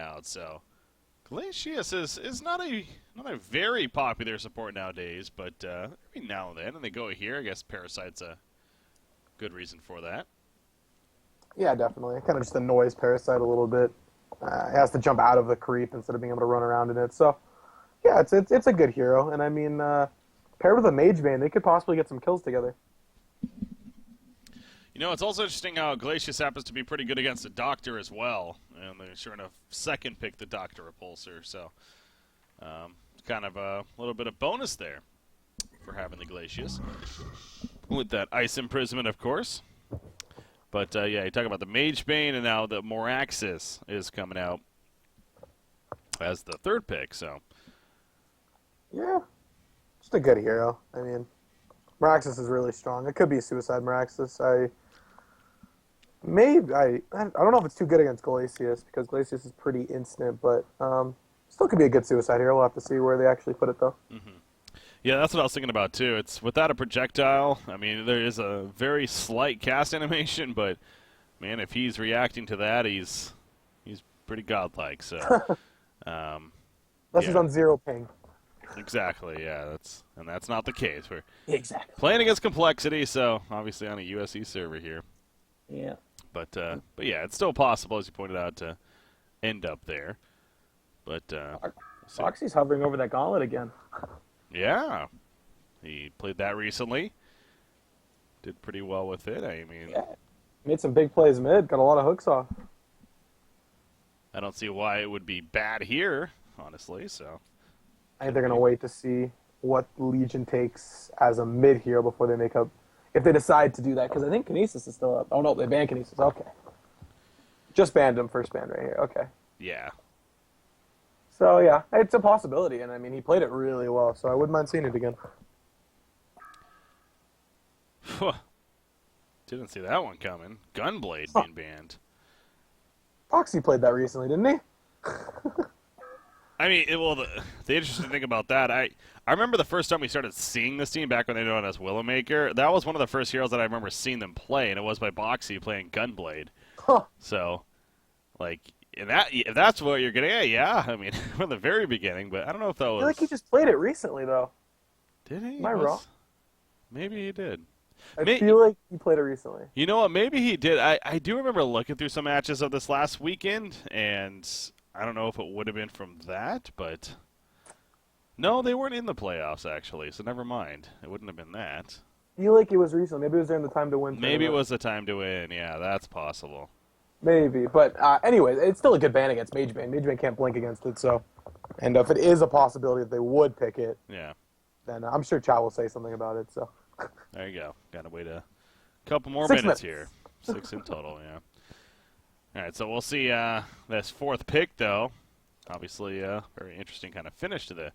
out. So Glacius is not a very popular support nowadays, but every now and then, and they go here. I guess Parasite's a good reason for that. Yeah, definitely. It kind of just annoys Parasite a little bit. He has to jump out of the creep instead of being able to run around in it. So, yeah, it's a good hero. And I mean, paired with a Mage Bane, they could possibly get some kills together. You know, it's also interesting how Glacius happens to be pretty good against the Doctor as well. And they sure enough second pick the Doctor Repulsor. So, kind of a little bit of bonus there for having the Glacius. With that Ice Imprisonment, of course. But, yeah, you talk about the Mage Bane, and now the Moraxis is coming out as the third pick, so. Yeah, just a good hero. I mean, Moraxis is really strong. It could be Suicide Moraxis. I don't know if it's too good against Glacius, because Glacius is pretty instant, but still could be a good Suicide hero. We'll have to see where they actually put it, though. Mm-hmm. Yeah, that's what I was thinking about, too. It's without a projectile. I mean, there is a very slight cast animation, but, man, if he's reacting to that, he's pretty godlike. So, Unless he's on 0 ping. Exactly, yeah. That's not the case. We're exactly playing against complexity, so obviously on a USC server here. Yeah. But yeah, it's still possible, as you pointed out, to end up there. But Foxy's hovering over that gauntlet again. Yeah, he played that recently. Did pretty well with it. I mean, yeah. Made some big plays mid. Got a lot of hooks off. I don't see why it would be bad here, honestly. So I think they're gonna wait to see what Legion takes as a mid hero before they make up. If they decide to do that, because I think Kinesis is still up. Oh no, they banned Kinesis. Okay, just banned him. First ban right here. Okay. Yeah. So yeah, it's a possibility, and I mean he played it really well, so I wouldn't mind seeing it again. Didn't see that one coming. Gunblade being banned. Foxy played that recently, didn't he? I mean, the interesting thing about that, I remember the first time we started seeing this team back when they were known as Willowmaker. That was one of the first heroes that I remember seeing them play, and it was by Boxy playing Gunblade. Huh. So, like, if that's what you're getting at, yeah. I mean, from the very beginning, but I don't know if that was. I feel like he just played it recently, though. Did he? Am I wrong? Maybe he did. I feel like he played it recently. You know what? Maybe he did. I do remember looking through some matches of this last weekend, and I don't know if it would have been from that, but no, they weren't in the playoffs actually, so never mind. It wouldn't have been that. I feel like it was recently. Maybe it was during the time to win. Maybe it was the time to win. Yeah, that's possible. Maybe, but anyway, it's still a good ban against Mage Bane. Mage Bane can't blink against it, so. And if it is a possibility that they would pick it, yeah, then I'm sure Chow will say something about it. So. There you go. Got to wait a couple more 6 minutes minutes. here. 6 in total, yeah. All right, so we'll see this fourth pick, though. Obviously, very interesting kind of finish to the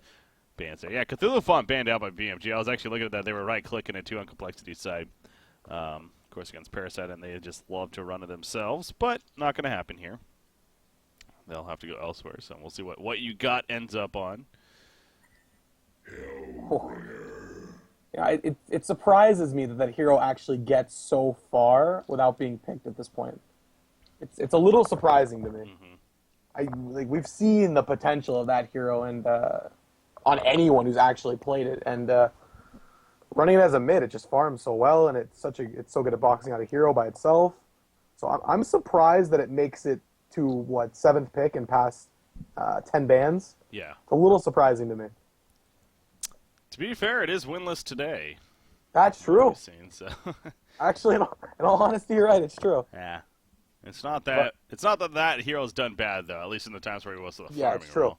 bans there. Yeah, Cthulhu Font banned out by BMG. I was actually looking at that. They were right-clicking it, too, on Complexity side. Of course, against Parasite, and they just love to run it themselves, but not going to happen here. They'll have to go elsewhere, so we'll see what you got ends up on. Yeah, it surprises me that hero actually gets so far without being picked at this point. It's a little surprising to me. Mm-hmm. We've seen the potential of that hero and on anyone who's actually played it, and running it as a mid, it just farms so well, and it's so good at boxing out a hero by itself. So I'm surprised that it makes it to 7th pick and past 10 bans. Yeah, it's a little surprising to me. To be fair, it is winless today. That's true. Seen, so. Actually, in all honesty, you're right. It's true. Yeah, it's not that hero's done bad though. At least in the times where he was the farming yeah, it's true. role.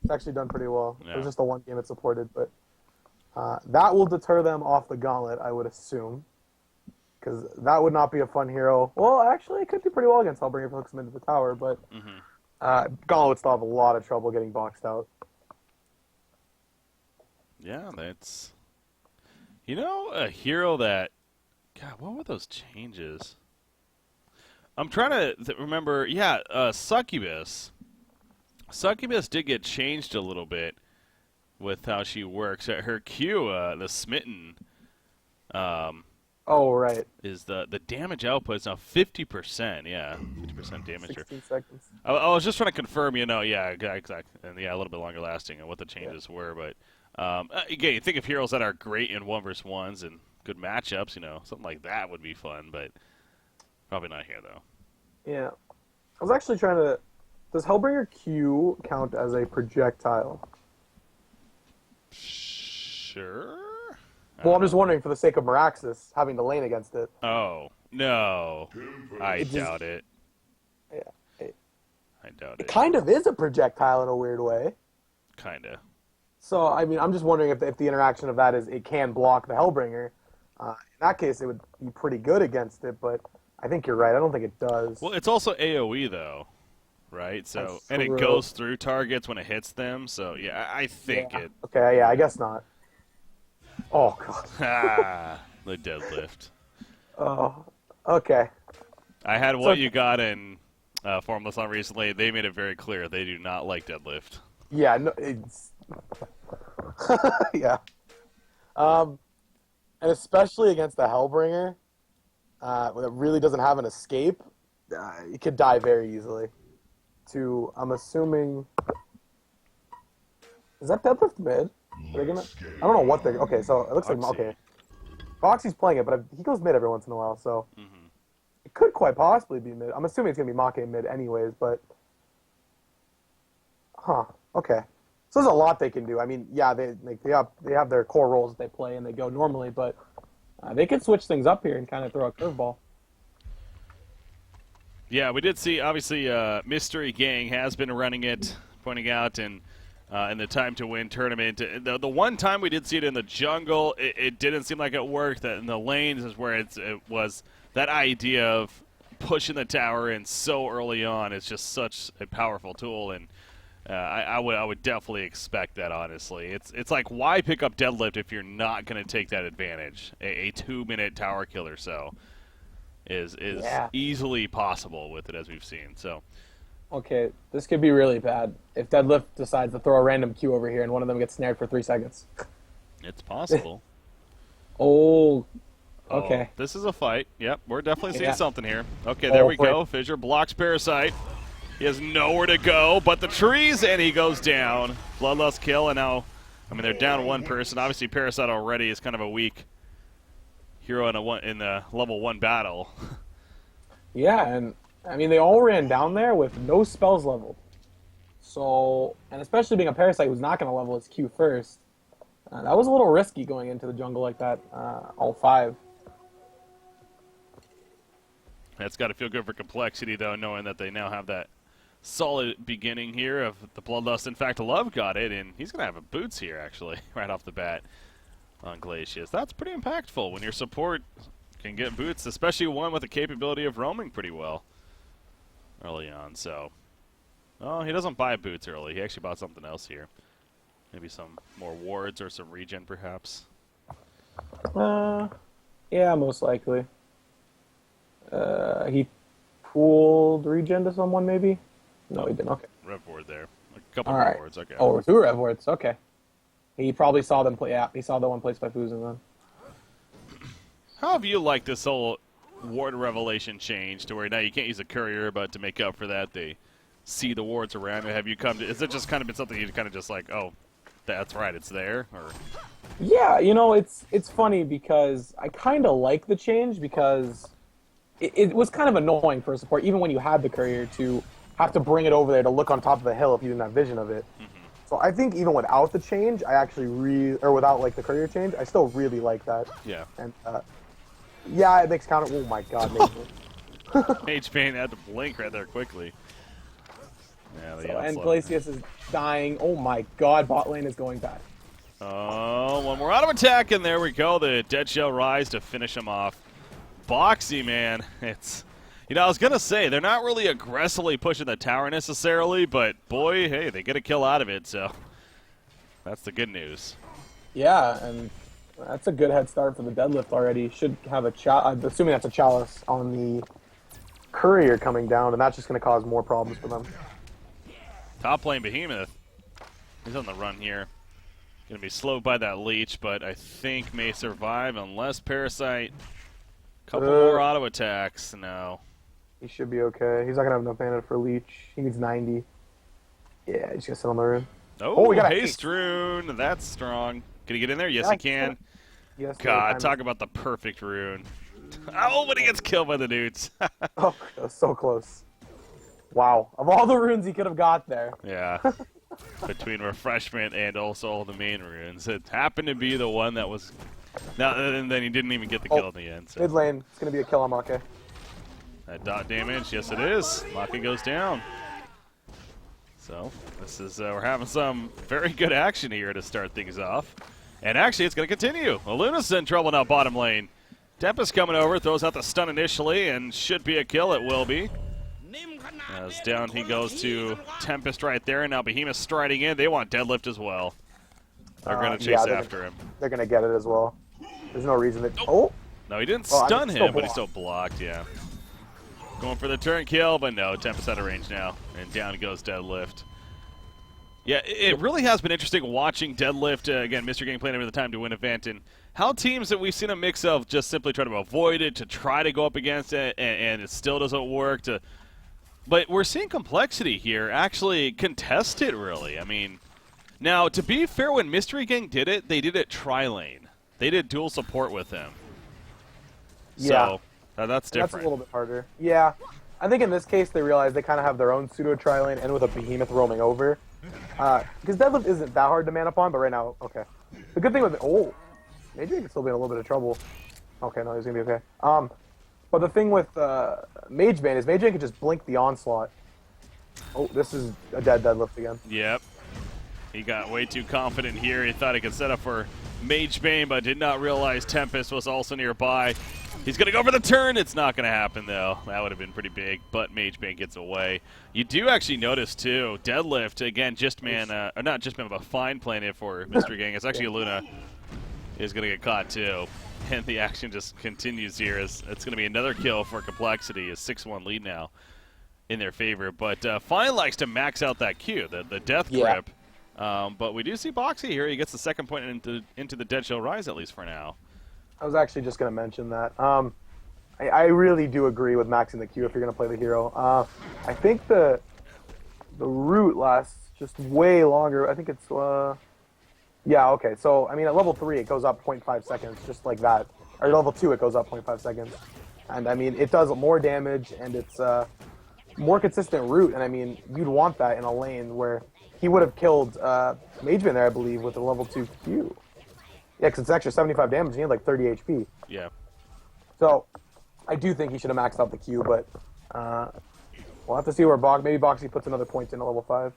It's actually done pretty well. Yeah. It was just the one game it supported, but that will deter them off the gauntlet, I would assume, because that would not be a fun hero. Well, actually, it could do pretty well against Hellbringer if it hooks him into the tower, but gauntlet would still have a lot of trouble getting boxed out. Yeah, that's a hero that. God, what were those changes? I'm trying to remember. Yeah, Succubus. Succubus did get changed a little bit with how she works. Her Q, the Smitten, Oh, right. Is the damage output is now 50%. Yeah, 50% damage here. 16 seconds. I was just trying to confirm, yeah, exactly, and yeah, a little bit longer lasting and what the Yeah. changes were. But again, you think of heroes that are great in 1v1s and good matchups, something like that would be fun, but probably not here though. Yeah. I was actually trying to. Does Hellbringer Q count as a projectile? Sure. Well, I'm just wondering, for the sake of Meraxis having to lane against it. Oh no, I doubt it. Yeah. I doubt It it. kind of is a projectile in a weird way. Kinda. So, I mean, I'm just wondering if the interaction of that is it can block the Hellbringer. In that case, it would be pretty good against it, but I think you're right. I don't think it does. Well, it's also AoE though, right? So, That's and it true. goes through targets when it hits them. So, yeah, I think Yeah. it. Okay, yeah, I guess not. Oh, God. The deadlift. Oh, okay. I had what So- you got in Formless on recently. They made it very clear they do not like deadlift. Yeah, no, it's... yeah. And especially against the Hellbringer, that really doesn't have an escape, it could die very easily. I'm assuming... Is that deadlift mid? Are they gonna... I don't know what they're... Okay, so it looks like... Foxy. Okay. Foxy's playing it, but he goes mid every once in a while, so... Mm-hmm. It could quite possibly be mid. I'm assuming it's going to be Make mid anyways, but... Huh. Okay. So there's a lot they can do. I mean, yeah, they have their core roles that they play and they go normally, but they could switch things up here and kind of throw a curveball. Yeah, we did see, obviously, Mystery Gang has been running it, pointing out in the Time to Win tournament. The one time we did see it in the jungle, it didn't seem like it worked. That in the lanes is where it was that idea of pushing the tower in so early on. It's just such a powerful tool, and I would definitely expect that, honestly. It's like, why pick up deadlift if you're not going to take that advantage? A 2-minute tower kill or so is Yeah. easily possible with it, as we've seen. So Okay, this could be really bad if Deadlift decides to throw a random Q over here and one of them gets snared for 3 seconds. it's possible. Oh, Oh, okay. this is a fight. Yep, we're definitely seeing Yeah. something here. Okay, there Oh, we boy. go. Fissure blocks Parasite. He has nowhere to go but the trees, and he goes down. Bloodlust kill, and now, I mean, they're down one person. Obviously, Parasite already is kind of a weak hero in the level 1 battle. Yeah, and I mean, they all ran down there with no spells leveled. So, and especially being a Parasite who's not going to level its Q first, that was a little risky going into the jungle like that, all 5. That's got to feel good for Complexity, though, knowing that they now have that solid beginning here of the Bloodlust. In fact, Love got it, and he's going to have a boots here, actually, right off the bat on Glacius. That's pretty impactful when your support can get boots, especially one with the capability of roaming pretty well early on. So, oh, he doesn't buy boots early. He actually bought something else here. Maybe some more wards or some regen, perhaps. Yeah, most likely. He pooled regen to someone, maybe? No, he didn't. Okay. Rev ward there. A couple All more right. wards, okay. Oh, 2 rev wards. Okay. He probably saw them play. Yeah, he saw the one placed by Fusen then. How have you liked this whole ward revelation change to where now you can't use a courier, but to make up for that, they see the wards around? Have you come to? Is it just kind of been something you kind of just like, oh, that's right, it's there? Or Yeah, it's funny because I kind of like the change because it was kind of annoying for a support, even when you had the courier, to have to bring it over there to look on top of the hill if you didn't have vision of it. So I think even without the change, I actually or without like the courier change, I still really like that. yeah, And yeah, it makes counter. Oh my god, Nathan. Mage Pain had to blink right there quickly. Yeah, the And onslaught. Glacius is dying. Oh my god, bot lane is going bad. Oh, one more out of attack, and there we go. The Dead Shell Rise to finish him off. Boxy, man. It's, I was going to say, they're not really aggressively pushing the tower necessarily, but boy, hey, they get a kill out of it, so that's the good news. Yeah, and that's a good head start for the deadlift already. Should have I'm assuming that's a chalice on the courier coming down, and that's just going to cause more problems for them. Top lane Behemoth. He's on the run here. Going to be slowed by that leech, but I think may survive unless Parasite Couple more auto attacks. No. He should be okay. He's not going to have enough mana for Leech. He needs 90. Yeah, he's going to sit on the rune. Oh, we got a haste rune. That's strong. Can he get in there? Yes, Yeah, he can. Yes, God, talk about the perfect rune. Oh, but he gets killed by the dudes. Oh, that was so close. Wow. Of all the runes he could have got there. Yeah. Between refreshment and also all the main runes. It happened to be the one that was... Now, and then he didn't even get the kill in the end. So. Mid lane. It's going to be a kill on Make. That dot damage, yes it is. Make goes down. So, this is, we're having some very good action here to start things off. And actually, it's going to continue. Luna's in trouble now, bottom lane. Tempest coming over, throws out the stun initially, and should be a kill. It will be. As down he goes to Tempest right there, and now Behemoth striding in. They want deadlift as well. They're going to chase after him. They're going to get it as well. There's no reason that... Oh! No, he didn't stun him, but he still blocked, yeah. Going for the turn kill, but no, Tempest out of range now. And down goes deadlift. Yeah, it really has been interesting watching deadlift, again, Mr. Gang playing over the time to win event, and how teams that we've seen a mix of just simply try to avoid it, to try to go up against it, and it still doesn't work. But we're seeing complexity here actually contest it, really. I mean, now, to be fair, when Mystery Gang did it, they did it tri-lane. They did dual support with him. Yeah. So, that's different. That's a little bit harder. Yeah. I think in this case, they realize they kind of have their own pseudo tri-lane, and with a Behemoth roaming over. Because deadlift isn't that hard to man up on, but right now, okay. The good thing with maybe he could still be in a little bit of trouble. Okay, no, he's gonna be okay. But the thing with Mage Bane is Mage Bane can just blink the onslaught. Oh, this is a dead deadlift again. Yep. He got way too confident here. He thought he could set up for Mage Bane, but did not realize Tempest was also nearby. He's going to go for the turn. It's not going to happen, though. That would have been pretty big, but Mage Bane gets away. You do actually notice, too, deadlift, again, just man, or not just man, but fine playing it for Mr. Gang. It's actually Luna is going to get caught, too. And the action just continues here. It's going to be another kill for Complexity, a 6-1 lead now in their favor. But Fine likes to max out that Q, the death grip. But we do see Boxy here. He gets the second point into the Dead Shall Rise, at least for now. I was actually just going to mention that. I really do agree with maxing the Q if you're going to play the hero. I think the root lasts just way longer. I think it's... yeah, okay. So, I mean, at level 3, it goes up 0.5 seconds, just like that. Or level 2, it goes up 0.5 seconds. And, I mean, it does more damage, and it's more consistent root. And, I mean, you'd want that in a lane where he would have killed Mageman there, I believe, with a level 2 Q. Yeah, because it's extra 75 damage, and he had like 30 HP. Yeah. So, I do think he should have maxed out the Q, but we'll have to see where maybe Boxy puts another point in at level 5.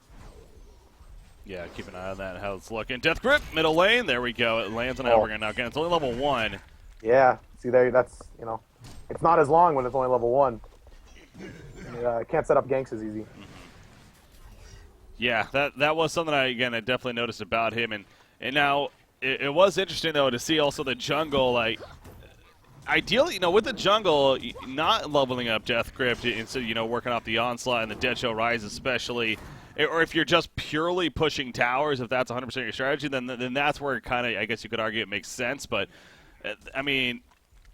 Yeah, keep an eye on that, how it's looking. Death Grip, middle lane, there we go. It lands on Albergan now. Again, it's only level 1. Yeah, see there, that's, you know, it's not as long when it's only level 1. Can't set up ganks as easy. Yeah, that was something I definitely noticed about him. And now, it was interesting, though, to see also the jungle, like, ideally, with the jungle, not leveling up Death Grip, instead, working off the Onslaught and the Dead Shall Rise especially, or if you're just purely pushing towers, if that's 100% your strategy, then that's where kind of, I guess you could argue it makes sense. But, I mean,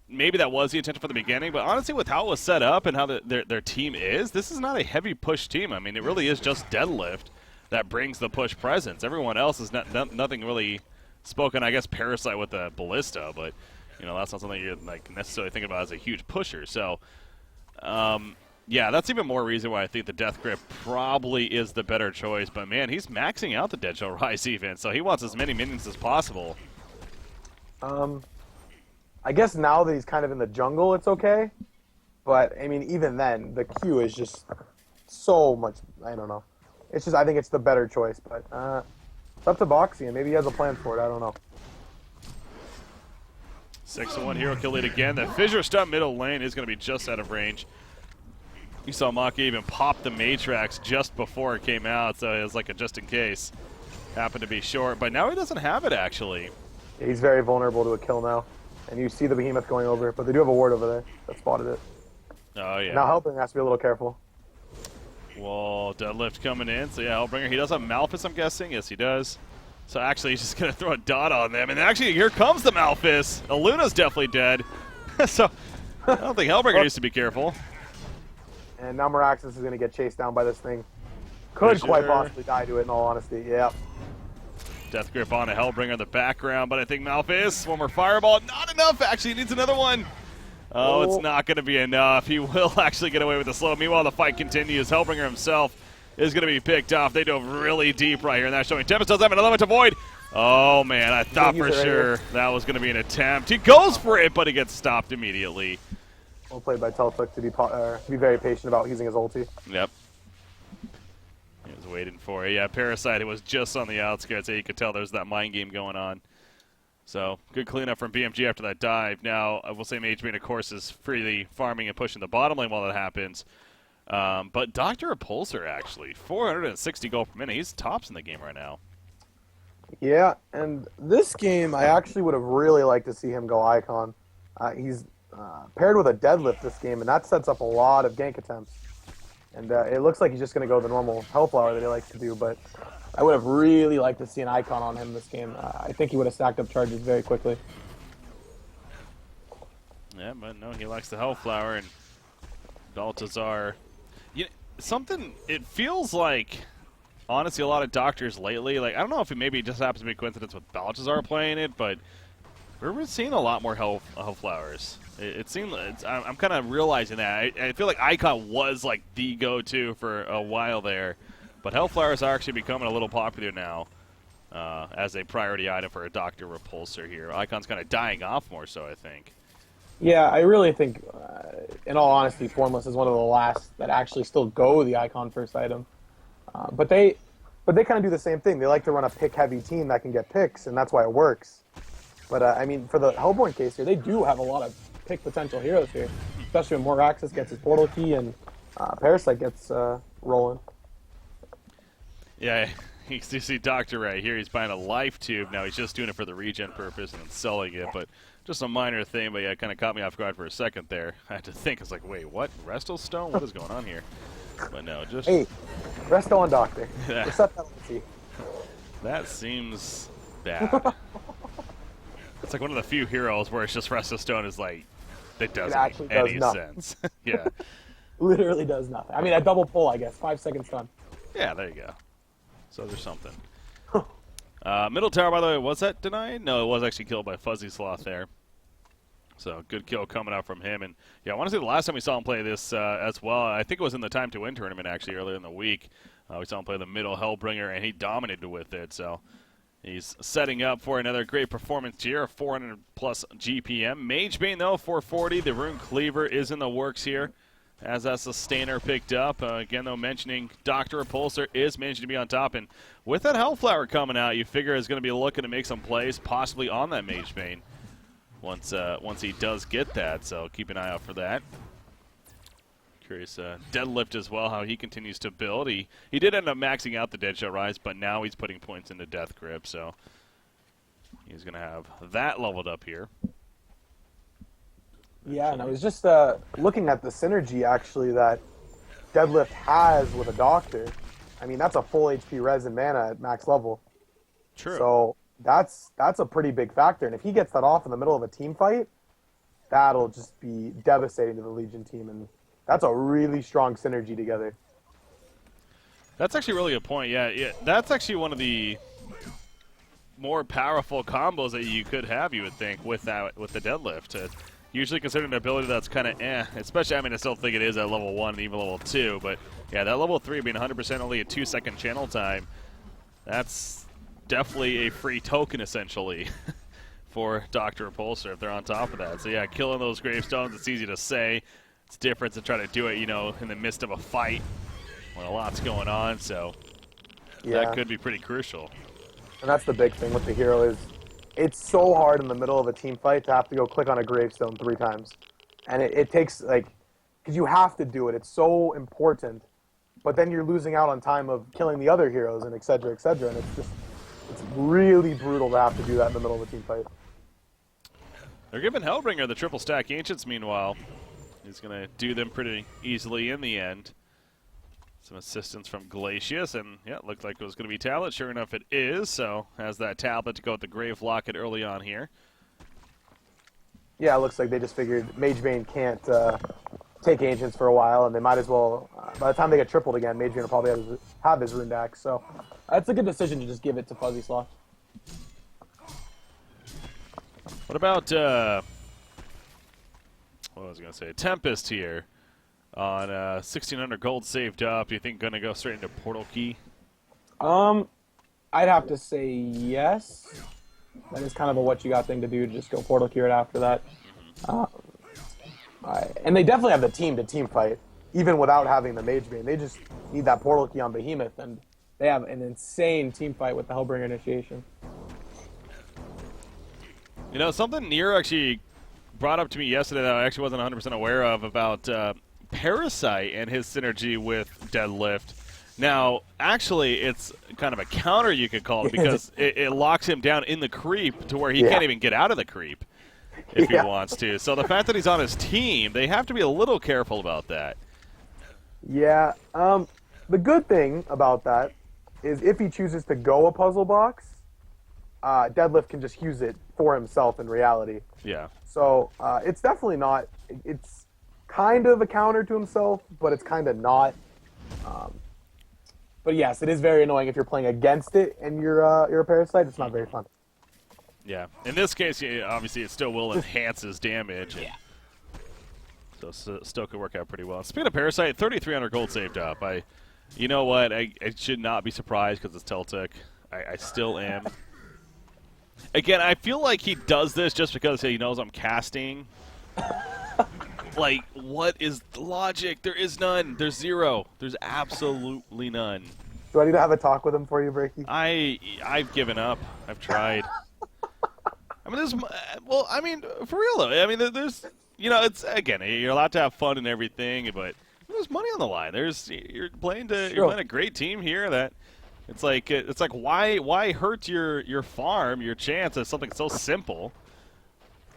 maybe that was the intention from the beginning, but honestly, with how it was set up and how their team is, this is not a heavy push team. I mean, it really is just Deadlift that brings the push presence. Everyone else is nothing really spoken, I guess, Parasite with the Ballista, but, that's not something you're necessarily thinking about as a huge pusher. So, yeah, that's even more reason why I think the Death Grip probably is the better choice. But, man, he's maxing out the Dead Shall Rise even, so he wants as many minions as possible. I guess now that he's kind of in the jungle, it's okay. But, I mean, even then, the Q is just so much, I don't know. It's just, I think it's the better choice. But it's up to Boxy, and maybe he has a plan for it. I don't know. 6-1 hero kill lead again. The Fissure Stun middle lane is going to be just out of range. You saw Maki even pop the Matrax just before it came out, so it was like a just in case. Happened to be short, but now he doesn't have it, actually. Yeah, he's very vulnerable to a kill now. And you see the Behemoth going over, but they do have a ward over there that spotted it. Oh, yeah. Now Hellbringer has to be a little careful. Well, Deadlift coming in, so yeah, Hellbringer. He does have Malphus, I'm guessing. Yes, he does. So actually, he's just going to throw a dot on them. And actually, here comes the Malphus. Luna's definitely dead. So I don't think Hellbringer needs to be careful. And now Miraxis is going to get chased down by this thing. Could quite possibly die to it, in all honesty. Yep. Death Grip on a Hellbringer in the background, but I think Malphus, one more Fireball. Not enough, actually. He needs another one. Oh, it's not going to be enough. He will actually get away with the slow. Meanwhile, the fight continues. Hellbringer himself is going to be picked off. They dove really deep right here, and that's showing Tempest does have an element to avoid. Oh, man, I thought for sure that was going to be an attempt. He goes for it, but he gets stopped immediately. Well played by Teltuk to be very patient about using his ulti. Yep. He was waiting for it. Yeah, Parasite, it was just on the outskirts. You could tell there's that mind game going on. So, good cleanup from BMG after that dive. Now, I will say MageBane, of course, is freely farming and pushing the bottom lane while that happens. But Dr. Repulsor, actually, 460 gold per minute. He's tops in the game right now. Yeah, and this game, I actually would have really liked to see him go Icon. He's paired with a deadlift this game, and that sets up a lot of gank attempts. And it looks like he's just going to go the normal Hellflower that he likes to do, but I would have really liked to see an Icon on him this game. I think he would have stacked up charges very quickly. Yeah, but no, he likes the Hellflower, and Baltazar. Something, it feels like, honestly, a lot of Doctors lately, like, I don't know if it maybe just happens to be a coincidence with Baltazar playing it, but we're seeing a lot more Hellflowers. It seems, I'm kind of realizing that. I feel like Icon was like the go-to for a while there, but Hellflowers are actually becoming a little popular now as a priority item for a Dr. Repulsor here. Icon's kind of dying off more so, I think. Yeah, I really think, in all honesty, Formless is one of the last that actually still go the Icon first item. But they kind of do the same thing. They like to run a pick-heavy team that can get picks, and that's why it works. But, I mean, for the Hellborn case here, they do have a lot of pick potential heroes here, especially when Moraxis gets his portal key and Parasite gets rolling. Yeah, you see Doctor right here. He's buying a life tube. Now he's just doing it for the regen purpose and selling it, but just a minor thing. But yeah, it kind of caught me off guard for a second there. I had to think. I was like, wait, what? Resto Stone? What is going on here? But no, just... Hey, Resto on Doctor. That seems bad. It's like one of the few heroes where it's just Resto Stone is like, it doesn't make any sense. Yeah. Literally does nothing. I mean, a double pull, I guess. 5 seconds stun. Yeah, there you go. So there's something. Middle tower, by the way, was that denied? No, it was actually killed by Fuzzy Sloth there. So good kill coming out from him. And yeah, I want to say the last time we saw him play this as well, I think it was in the Time to Win tournament actually earlier in the week. We saw him play the middle Hellbringer, and he dominated with it. So he's setting up for another great performance here, 400 plus GPM. MageBane, though, 440. The Rune Cleaver is in the works here as that Sustainer picked up. Again, though, mentioning Dr. Repulsor is managing to be on top. And with that Hellflower coming out, you figure is going to be looking to make some plays, possibly on that MageBane once he does get that. So keep an eye out for that. Curious Deadlift as well, how he continues to build. He did end up maxing out the Deadshot Rise, but now he's putting points into Death Grip, so he's going to have that leveled up here. Yeah, and I was just looking at the synergy, actually, that Deadlift has with a Doctor. I mean, that's a full HP res and mana at max level. True. So that's a pretty big factor, and if he gets that off in the middle of a team fight, that'll just be devastating to the Legion team, and that's a really strong synergy together. That's actually really a point, yeah. That's actually one of the more powerful combos that you could have, you would think, with the Deadlift. Usually considered an ability that's kind of especially, I mean, I still think it is at level 1 and even level 2, but yeah, that level 3 being 100% only a 2-second channel time, that's definitely a free token, essentially, for Dr. Repulsor if they're on top of that. So yeah, killing those gravestones, it's easy to say. It's different to try to do it, in the midst of a fight when a lot's going on, so that could be pretty crucial. And that's the big thing with the hero is it's so hard in the middle of a team fight to have to go click on a gravestone 3 times. And it takes, because you have to do it. It's so important. But then you're losing out on time of killing the other heroes and et cetera, and it's really brutal to have to do that in the middle of a team fight. They're giving Hellbringer the triple stack Ancients, meanwhile. He's going to do them pretty easily in the end. Some assistance from Glacius, and yeah, it looked like it was going to be Tablet. Sure enough, it is, so has that Tablet to go with the Grave Locket early on here. Yeah, it looks like they just figured Magebane can't take Ancients for a while, and they might as well, by the time they get tripled again, Magebane will probably have his Rune Axe, so it's a good decision to just give it to Fuzzy Sloth. What about, what was I going to say? Tempest here on 1,600 gold saved up. Do you think going to go straight into Portal Key? I'd have to say yes. That is kind of a what you got thing to do, to just go Portal Key right after that. And they definitely have the team to team fight, even without having the Magebane. They just need that Portal Key on Behemoth, and they have an insane team fight with the Hellbringer Initiation. You know, something Nier actually brought up to me yesterday that I actually wasn't 100% aware of about Parasite and his synergy with Deadlift. Now, actually, it's kind of a counter, you could call it, because it locks him down in the creep to where he can't even get out of the creep if he wants to. So the fact that he's on his team, they have to be a little careful about that. Yeah. The good thing about that is if he chooses to go a puzzle box, Deadlift can just use it for himself in reality. Yeah. So it's definitely not. It's kind of a counter to himself, but it's kind of not. But yes, it is very annoying if you're playing against it and you're a Parasite. It's not very fun. Yeah. In this case, obviously, it still will enhance his damage. Yeah. So still could work out pretty well. Speaking of Parasite, 3,300 gold saved up. You know what? I should not be surprised because it's Teltic. I still am. Again, I feel like he does this just because he knows I'm casting. Like, what is the logic? There is none. There's zero. There's absolutely none. Do I need to have a talk with him for you, Breaky? I've given up. I've tried. I mean, for real though. I mean, there's, it's, again, you're allowed to have fun and everything, but there's money on the line. You're playing a great team here that. It's like why hurt your farm, your chance of something so simple?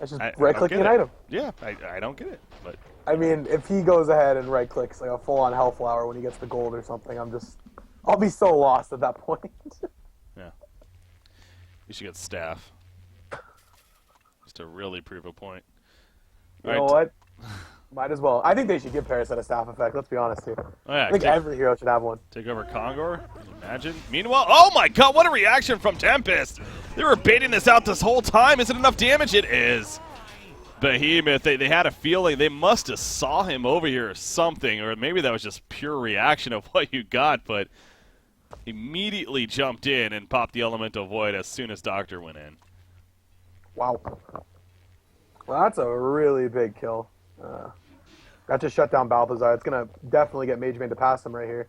That's just right-clicking an item. Yeah, I don't get it. But I mean, if he goes ahead and right-clicks like a full-on Hellflower when he gets the gold or something, I'll be so lost at that point. Yeah, you should get staff just to really prove a point. You know what? Might as well. I think they should give Parasite a staff effect, let's be honest here. Oh, yeah, I think every hero should have one. Take over Kongor? Can you imagine? Meanwhile, oh my god, what a reaction from Tempest! They were baiting this out this whole time. Is it enough damage? It is. Behemoth, they had a feeling. They must have saw him over here or something, or maybe that was just pure reaction of what you got, but immediately jumped in and popped the Elemental Void as soon as Doctor went in. Wow. Well, that's a really big kill. That just shut down Balthazar. It's going to definitely get Magebane to pass him right here.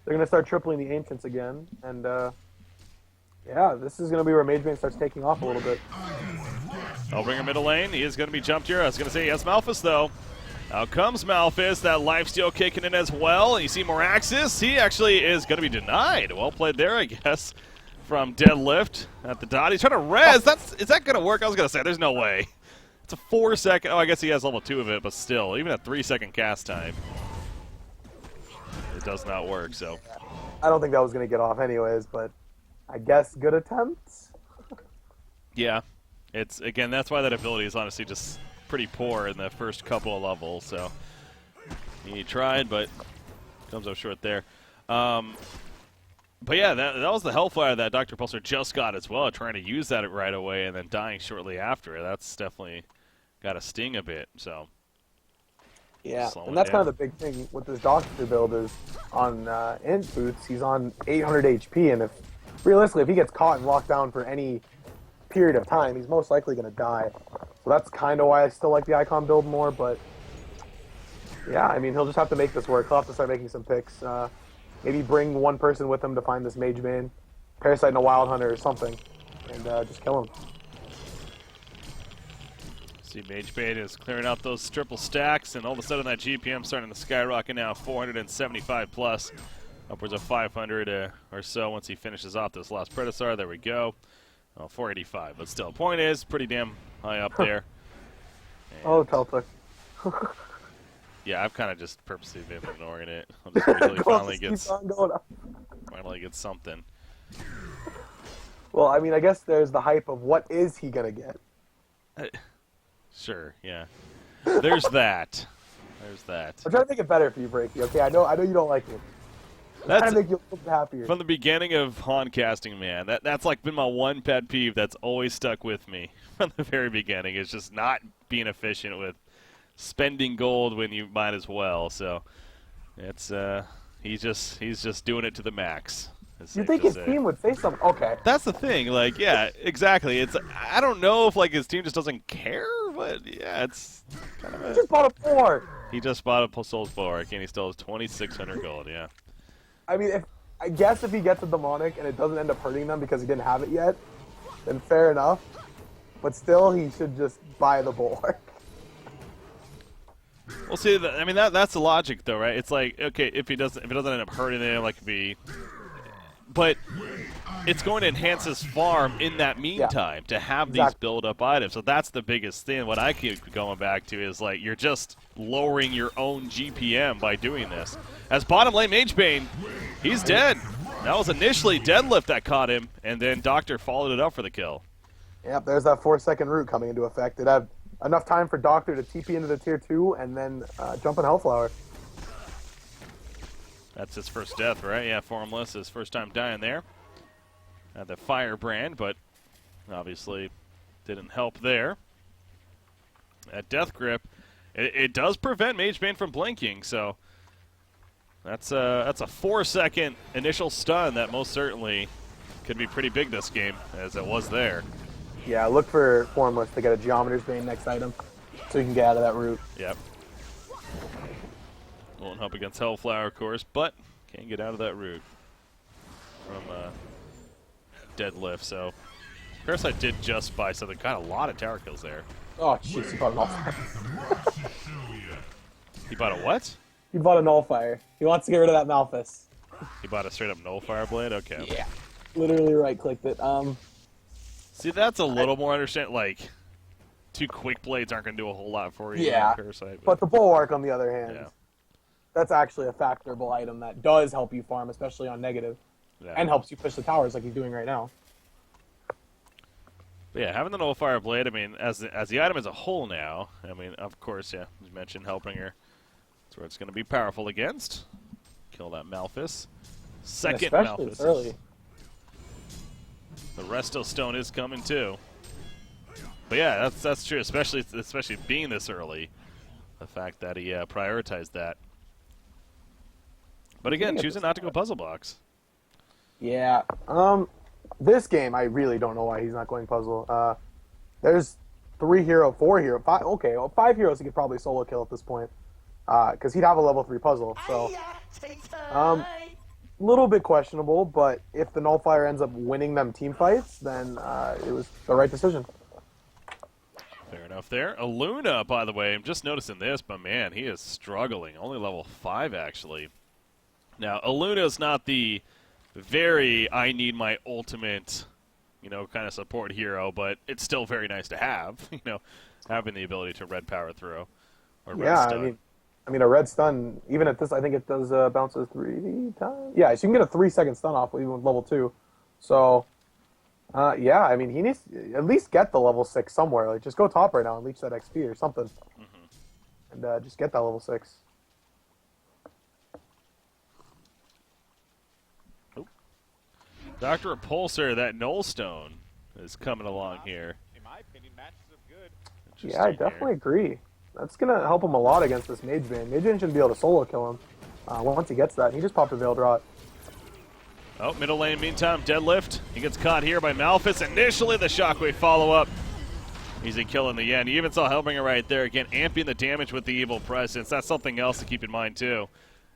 They're going to start tripling the Ancients again. And, yeah, this is going to be where Magebane starts taking off a little bit. Hellbringer middle lane. He is going to be jumped here. I was going to say, yes, Malphus, though. Out comes Malphus. That lifesteal kicking in as well. And you see Moraxis. He actually is going to be denied. Well played there, I guess, from Deadlift at the dot. He's trying to res. Is that going to work? I was going to say, there's no way. It's a 4-second. Oh, I guess he has level 2 of it, but still, even a 3-second cast time, it does not work. So, I don't think that was going to get off anyways, but I guess good attempts. Yeah, it's again that's why that ability is honestly just pretty poor in the first couple of levels. So he tried, but comes up short there. But yeah, that was the Hellfire that Dr. Pulsar just got as well, trying to use that right away and then dying shortly after. That's definitely got a sting a bit. So yeah, and that's kind of the big thing with this Doctor build is on Int Boots, he's on 800 HP, and if realistically, if he gets caught and locked down for any period of time, he's most likely going to die. So that's kind of why I still like the Icon build more, but yeah, I mean, he'll just have to make this work. He'll have to start making some picks. Maybe bring one person with him to find this Magebane, Parasite and a Wild Hunter or something, and just kill him. See, Magebane is clearing out those triple stacks, and all of a sudden that GPM starting to skyrocket now, 475 plus, upwards of 500 or so once he finishes off this last Predator. There we go. Oh, 485, but still, point is pretty damn high up there. Oh, Teltic. Yeah, I've kind of just purposely been ignoring it. I'll just wait until he finally gets something. Well, I mean, I guess there's the hype of what is he gonna get. Sure, yeah. There's that. There's that. I'm trying to make it better for you, Breaky. Okay, I know you don't like it. I'm trying to make you a little happier. From the beginning of Han casting, man. That's like been my one pet peeve that's always stuck with me from the very beginning. It's just not being efficient with spending gold when you might as well. So it's he's just doing it to the max. You think his team would say something? Okay. That's the thing. Like, yeah, exactly. It's I don't know if like his team just doesn't care, but yeah, it's kind of He just bought a 4. He just bought a Soul 4, and he still has 2,600 gold. Yeah. I mean, I guess if he gets a demonic and it doesn't end up hurting them because he didn't have it yet, then fair enough. But still, he should just buy the bulwark. Well, see, I mean that's the logic, though, right? It's like, okay, if it doesn't end up hurting them, like but it's going to enhance his farm in that meantime to have these build-up items. So that's the biggest thing. What I keep going back to is like you're just lowering your own GPM by doing this. As bottom lane Magebane, he's dead. That was initially Deadlift that caught him, and then Doctor followed it up for the kill. Yep, there's that 4-second root coming into effect. It had enough time for Doctor to TP into the tier 2 and then jump in Hellflower. That's his first death, right? Yeah, Formless, his first time dying there. Had the Firebrand, but obviously didn't help there. That Death Grip, it does prevent Magebane from blinking, so that's a 4-second initial stun that most certainly could be pretty big this game, as it was there. Yeah, look for Formless to get a Geometer's Bane next item, so you can get out of that route. Yep. Won't help against Hellflower, of course, but can get out of that route from Deadlift. So Parasite did just buy something. Got a lot of tower kills there. Oh, jeez, he bought a Nullifier. He bought a what? He bought a Nullifier. He wants to get rid of that Malphus. He bought a straight-up Nullifier blade? Okay. Yeah. Literally right-clicked it. See, that's a little more understand. Like, 2 quick blades aren't going to do a whole lot for you. Yeah, Parasite, but the Bulwark, on the other hand, that's actually a factorable item that does help you farm, especially on negative, and helps you push the towers like he's doing right now. But yeah, having the Nullifier blade, I mean, as the item as a whole now, I mean, of course, yeah, as mentioned, Hellbringer, that's where it's going to be powerful against. Kill that Malphus. Second Malphus. Early. The Resto Stone is coming too. But yeah, that's true, especially being this early. The fact that he prioritized that. But again, choosing not to go puzzle box. Yeah. This game, I really don't know why he's not going puzzle. There's 4 hero, 5. Okay, well, 5 heroes he could probably solo kill at this point, because he'd have a level 3 puzzle. So, little bit questionable. But if the Nullifier ends up winning them team fights, then it was the right decision. Fair enough there. Aluna, by the way, I'm just noticing this, but man, he is struggling. Only level 5 actually. Now, Aluna's not the very I need my ultimate, kind of support hero, but it's still very nice to have, having the ability to red power throw or red stun. I mean a red stun, even at this, I think it does bounces 3 times. Yeah, so you can get a 3-second stun off even with level 2. So, yeah, I mean he needs to at least get the level 6 somewhere. Like just go top right now and leech that XP or something, and just get that level 6. Dr. Repulsor, that Nullstone is coming along here. In my opinion, matches up good. Yeah, I definitely agree. That's going to help him a lot against this Magebane. Magebane shouldn't be able to solo kill him once he gets that. He just popped a Veiled Rot. Oh, middle lane, meantime, Deadlift. He gets caught here by Malphus. Initially, the Shockwave follow-up. Easy kill in the end. You even saw Hellbringer right there. Again, amping the damage with the Evil Presence. That's something else to keep in mind, too,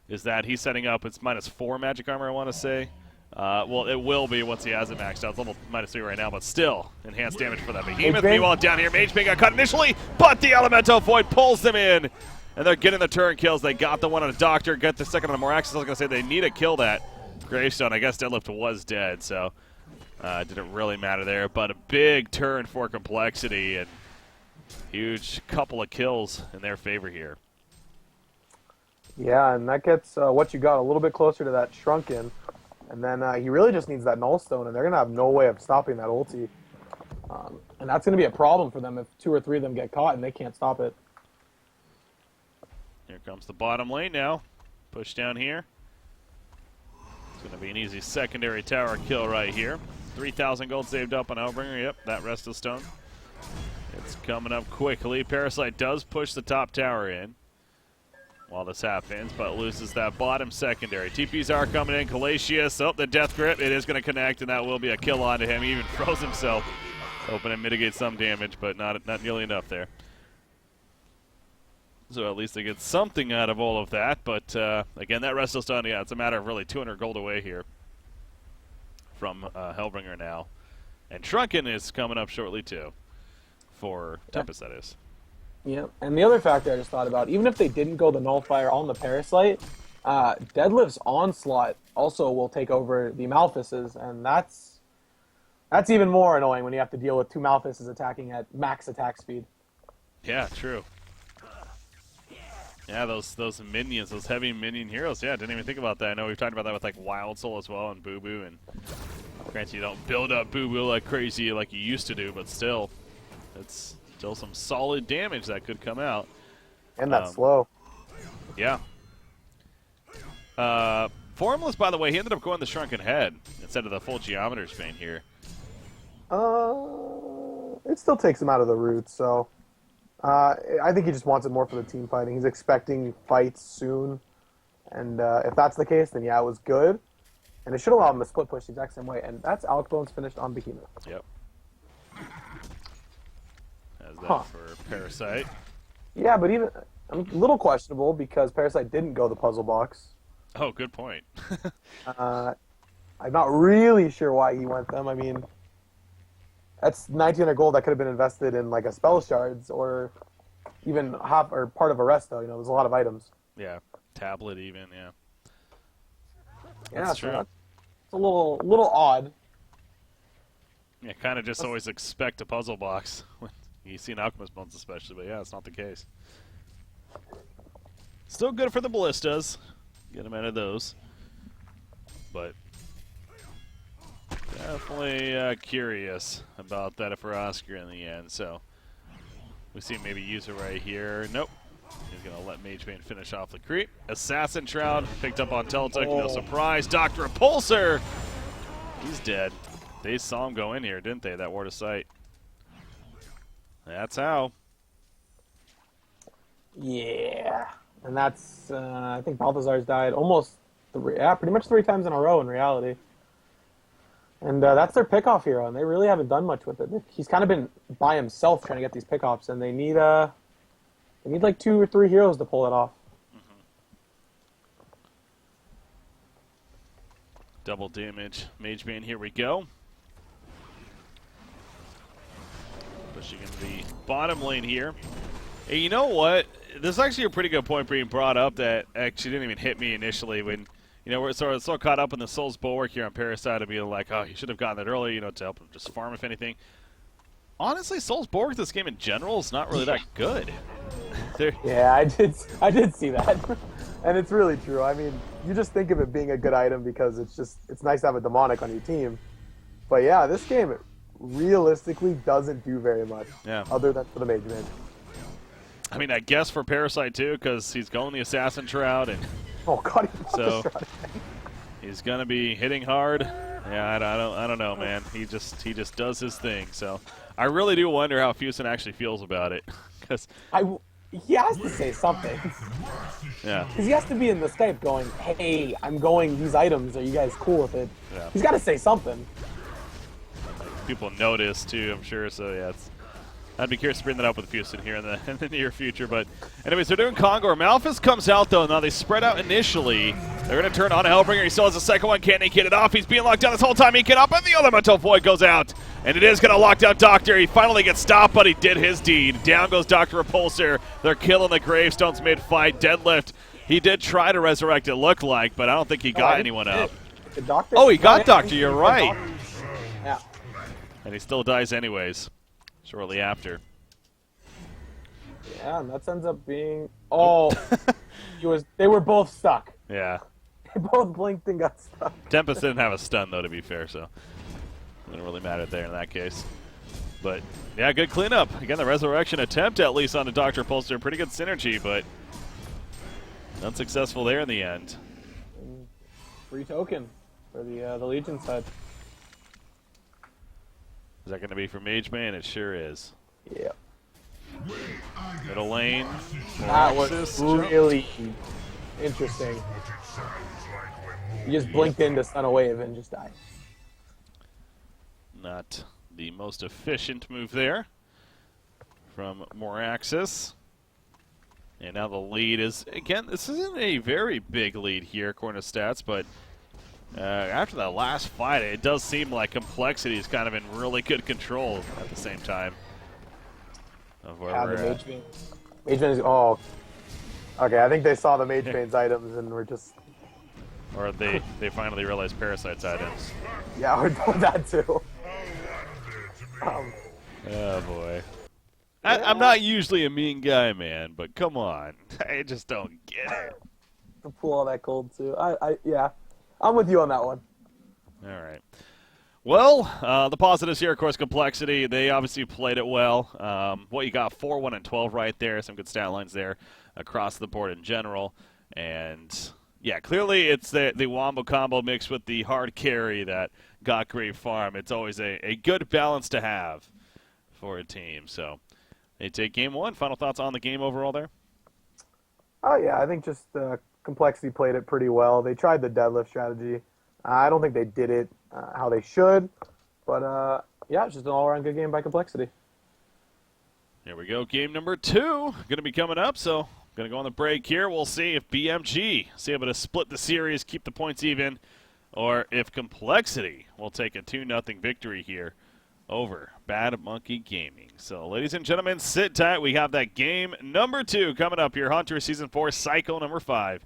is that he's setting up, it's -4 magic armor, I want to say. Well, it will be once he has it maxed out. It's level -3 right now, but still enhanced damage for that Behemoth. Meanwhile, down here, Magebane got cut initially, but the Elemental Void pulls them in, and they're getting the turn kills. They got the one on a Doctor, got the second on a Moraxis. I was going to say they need to kill that Gravestone. I guess Deadlift was dead, so it didn't really matter there. But a big turn for Complexity, and huge couple of kills in their favor here. Yeah, and that gets what you got a little bit closer to that Shrunken. And then he really just needs that Nullstone, and they're going to have no way of stopping that ulti. And that's going to be a problem for them if 2 or 3 of them get caught and they can't stop it. Here comes the bottom lane now. Push down here. It's going to be an easy secondary tower kill right here. 3,000 gold saved up on Hellbringer. Yep, that Restless Stone. It's coming up quickly. Parasite does push the top tower in while this happens, but loses that bottom secondary. TPs are coming in. Calatius, oh, the Death Grip. It is going to connect, and that will be a kill onto him. He even froze himself. Hoping to mitigate some damage, but not nearly enough there. So at least they get something out of all of that. But again, that Restless Stone, yeah, it's a matter of really 200 gold away here from Hellbringer now. And Shrunken is coming up shortly too, for Tempest, that is. Yeah, and the other factor I just thought about, even if they didn't go the Nullifier on the Parasite, Deadlift's Onslaught also will take over the Malefices, and that's even more annoying when you have to deal with 2 Malefices attacking at max attack speed. Yeah, true. Yeah, those minions, those heavy minion heroes. Yeah, didn't even think about that. I know we've talked about that with like Wild Soul as well and Boo Boo. And granted, you don't build up Boo Boo like crazy like you used to do, but still, it's still some solid damage that could come out. And that's slow. Yeah. Formless, by the way, he ended up going the Shrunken Head instead of the full Geometer's Vein here. It still takes him out of the root, so I think he just wants it more for the team fighting. He's expecting fights soon, and if that's the case, then yeah, it was good, and it should allow him to split push the exact same way, and that's Alec Bones finished on Behemoth. Yep. As that for Parasite. Yeah, but even a little questionable because Parasite didn't go the puzzle box. Oh, good point. I'm not really sure why he went them. I mean, that's 1,900 gold that could have been invested in like a spell shards or even half or part of a resto. You know, there's a lot of items. Yeah, tablet even. Yeah. That's true. It's a little odd. Yeah, kind of just always expect a puzzle box when you see an Alchemist Bones, especially. But yeah, it's not the case. Still good for the ballistas. Get them out of those. But definitely curious about that for Oscar in the end. So we see maybe use it right here. Nope. He's going to let Magebane finish off the creep. Assassin Shroud picked up on Teletuck. No surprise. Dr. Repulsor. He's dead. They saw him go in here, didn't they? That Ward of Sight. That's how. Yeah. And that's, I think Balthazar's died almost pretty much 3 times in a row in reality. And that's their pickoff hero, and they really haven't done much with it. He's kind of been by himself trying to get these pickoffs, and they need like 2 or 3 heroes to pull it off. Double damage. Magebane, here we go. Pushing in the bottom lane here. Hey, you know what? This is actually a pretty good point being brought up that actually didn't even hit me initially when, you know, we're so caught up in the Soul's Bulwark here on Parasite to be like, oh, you should have gotten that early, you know, to help him just farm if anything. Honestly, Soul's Bulwark this game in general is not really that good. Yeah, I did see that. And it's really true. I mean, you just think of it being a good item because it's nice to have a demonic on your team. But yeah, this game realistically doesn't do very much other than for the Mage Man. I mean, I guess for Parasite too, because he's going the Assassin Shroud, and oh god, he's gonna be hitting hard. Yeah, I don't know, man. He just does his thing. So I really do wonder how Fusen actually feels about it, because he has to say something. Yeah, because he has to be in the Skype going, "Hey, I'm going these items. Are you guys cool with it?" Yeah. He's got to say something. People notice too, I'm sure. So yeah, I'd be curious to bring that up with Fusen here in the near future. But anyways, they're doing Congo. Malphus comes out, though. Now they spread out initially. They're going to turn on Hellbringer. He still has a second one. Can he get it off? He's being locked down this whole time. He can up, and the Elemental Void goes out. And it is going to lock down Doctor. He finally gets stopped, but he did his deed. Down goes Dr. Repulsor. They're killing the Gravestones mid-fight. Deadlift. He did try to resurrect, it looked like, but I don't think he got anyone up. Oh, he got Doctor. You're right. Yeah. And he still dies anyways, shortly after. Yeah, and that ends up being... Oh, they were both stuck. Yeah. They both blinked and got stuck. Tempest didn't have a stun, though, to be fair, so it didn't really matter there in that case. But, yeah, good cleanup. Again, the resurrection attempt, at least, on the Dr. Repulsor. Pretty good synergy, but unsuccessful there in the end. Free token for the Legion side. Is that going to be for Mage Man? It sure is. Yeah. Middle lane. That was Axis. really interesting. You just blinked in to stun a wave and just died. Not the most efficient move there from Moraxis. And now the lead is, again, this isn't a very big lead here, according to stats, but after that last fight, it does seem like Complexity is kind of in really good control at the same time of where we're at. Mage Bane is, oh. Okay, I think they saw the Mage Bane's items and were just... Or they finally realized Parasite's items. Yeah, we're doing that too. Oh, boy. I'm not usually a mean guy, man, but come on. I just don't get it. To pull all that gold too. Yeah. I'm with you on that one. All right. Well, the positives here, of course, Complexity. They obviously played it well. What you got, 4-1 and 12 right there. Some good stat lines there across the board in general. And, yeah, clearly it's the Wombo combo mixed with the hard carry that got great farm. It's always a good balance to have for a team. So they take game one. Final thoughts on the game overall there? Oh, yeah, I think just Complexity played it pretty well. They tried the deadlift strategy. I don't think they did it how they should. But, yeah, it's just an all-around good game by Complexity. Here we go. Game number 2 going to be coming up. So going to go on the break here. We'll see if BMG is able to split the series, keep the points even, or if Complexity will take a 2-0 victory here over Bad Monkey Gaming. So, ladies and gentlemen, sit tight. We have that game number 2 coming up here. Hunter Season 4 Cycle number 5.